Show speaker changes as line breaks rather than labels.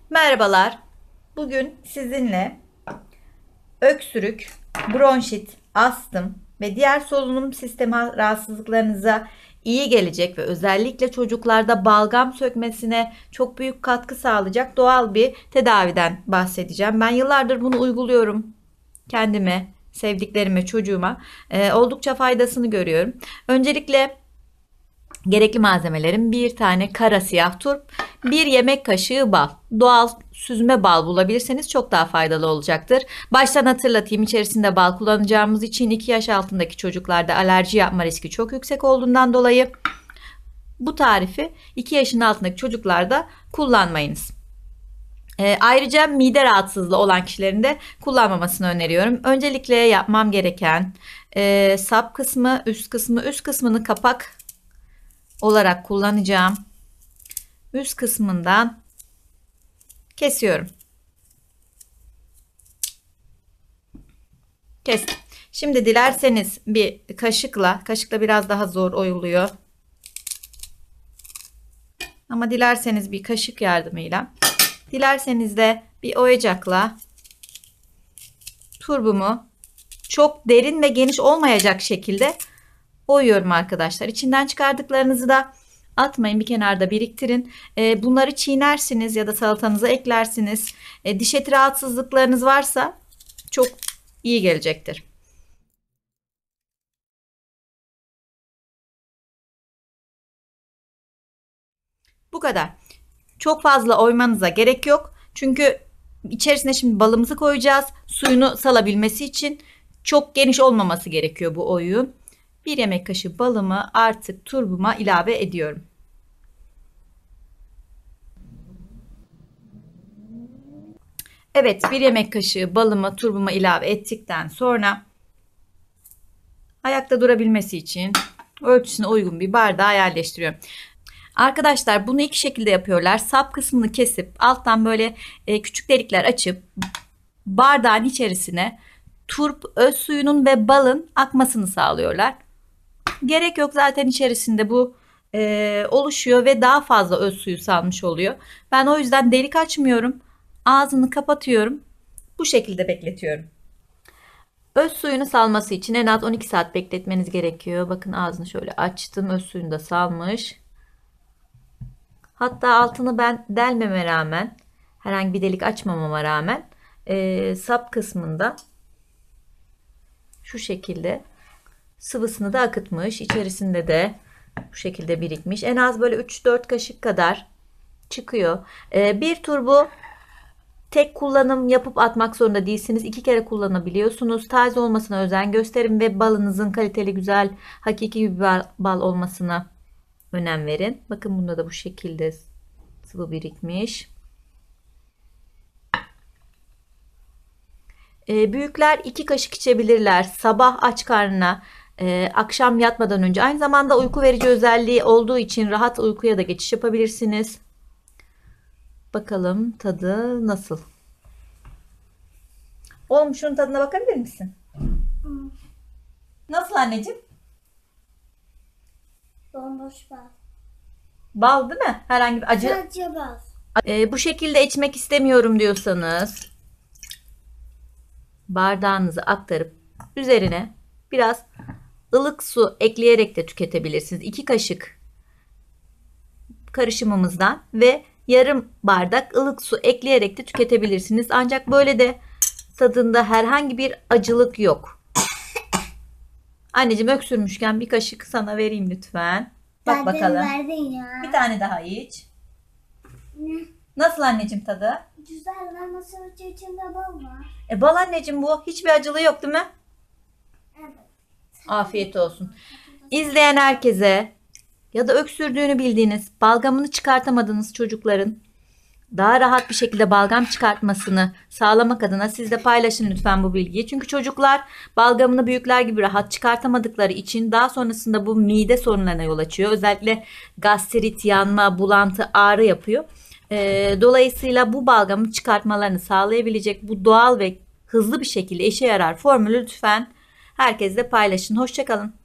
Merhabalar. Bugün sizinle öksürük, bronşit, astım ve diğer solunum sistemi rahatsızlıklarınıza iyi gelecek ve özellikle çocuklarda balgam sökmesine çok büyük katkı sağlayacak doğal bir tedaviden bahsedeceğim. Ben yıllardır bunu uyguluyorum. Kendime, sevdiklerime, çocuğuma oldukça faydasını görüyorum. Öncelikle gerekli malzemelerim: bir tane kara siyah turp, bir yemek kaşığı bal. Doğal süzme bal bulabilirseniz çok daha faydalı olacaktır. Baştan hatırlatayım, içerisinde bal kullanacağımız için 2 yaş altındaki çocuklarda alerji yapma riski çok yüksek olduğundan dolayı bu tarifi 2 yaşın altındaki çocuklarda kullanmayınız. Ayrıca mide rahatsızlığı olan kişilerin de kullanmamasını öneriyorum. Öncelikle yapmam gereken sap kısmı, üst kısmını kapak olarak kullanacağım. Üst kısmından kesiyorum. Kestim. Şimdi dilerseniz bir kaşıkla biraz daha zor oyuluyor. Ama dilerseniz bir kaşık yardımıyla, dilerseniz de bir oyacakla turbumu çok derin ve geniş olmayacak şekilde oyuyorum arkadaşlar. İçinden çıkardıklarınızı da atmayın, bir kenarda biriktirin. Bunları çiğnersiniz ya da salatanıza eklersiniz. Diş eti rahatsızlıklarınız varsa çok iyi gelecektir. Bu kadar. Çok fazla oymanıza gerek yok. Çünkü içerisine şimdi balımızı koyacağız. Suyunu salabilmesi için çok geniş olmaması gerekiyor bu oyun. Bir yemek kaşığı balımı artık turbuma ilave ediyorum. Evet, bir yemek kaşığı balımı turbuma ilave ettikten sonra ayakta durabilmesi için ölçüsüne uygun bir bardağa yerleştiriyorum. Arkadaşlar bunu iki şekilde yapıyorlar. Sap kısmını kesip alttan böyle küçük delikler açıp bardağın içerisine turp, öz suyunun ve balın akmasını sağlıyorlar. Gerek yok, zaten içerisinde bu oluşuyor ve daha fazla öz suyu salmış oluyor. Ben o yüzden delik açmıyorum. Ağzını kapatıyorum. Bu şekilde bekletiyorum. Öz suyunu salması için en az 12 saat bekletmeniz gerekiyor. Bakın, ağzını şöyle açtım. Öz suyunu da salmış. Hatta altını ben delmeme rağmen, herhangi bir delik açmamama rağmen sap kısmında şu şekilde sıvısını da akıtmış. İçerisinde de bu şekilde birikmiş. En az böyle 3-4 kaşık kadar çıkıyor. Bir turbu tek kullanım yapıp atmak zorunda değilsiniz. 2 kere kullanabiliyorsunuz. Taze olmasına özen gösterin ve balınızın kaliteli, güzel, hakiki bir bal olmasına önem verin. Bakın, bunda da bu şekilde sıvı birikmiş. Büyükler 2 kaşık içebilirler. Sabah aç karnına, akşam yatmadan önce. Aynı zamanda uyku verici özelliği olduğu için rahat uykuya da geçiş yapabilirsiniz. Bakalım tadı nasıl? Oğlum, şunun tadına bakabilir misin? Nasıl anneciğim?
Bomboş bal.
Bal değil mi? Herhangi bir acı.
Sadece bal.
Bu şekilde içmek istemiyorum diyorsanız bardağınızı aktarıp üzerine biraz ılık su ekleyerek de tüketebilirsiniz. 2 kaşık karışımımızdan ve yarım bardak ılık su ekleyerek de tüketebilirsiniz. Ancak böyle de tadında herhangi bir acılık yok. Anneciğim, öksürmüşken bir kaşık sana vereyim lütfen. Bak
Zaten
bakalım.
verdin ya.
Bir tane daha iç.
Ne?
Nasıl anneciğim tadı?
Güzel ama sadece içinde bal var.
Bal anneciğim bu. Hiçbir acılığı yok değil mi?
Evet.
Afiyet olsun. İzleyen herkese ya da öksürdüğünü bildiğiniz, balgamını çıkartamadığınız çocukların daha rahat bir şekilde balgam çıkartmasını sağlamak adına siz de paylaşın lütfen bu bilgiyi. Çünkü çocuklar balgamını büyükler gibi rahat çıkartamadıkları için daha sonrasında bu mide sorunlarına yol açıyor. Özellikle gastrit, yanma, bulantı, ağrı yapıyor. Dolayısıyla bu balgamı çıkartmalarını sağlayabilecek bu doğal ve hızlı bir şekilde işe yarar formülü lütfen herkesle paylaşın. Hoşça kalın.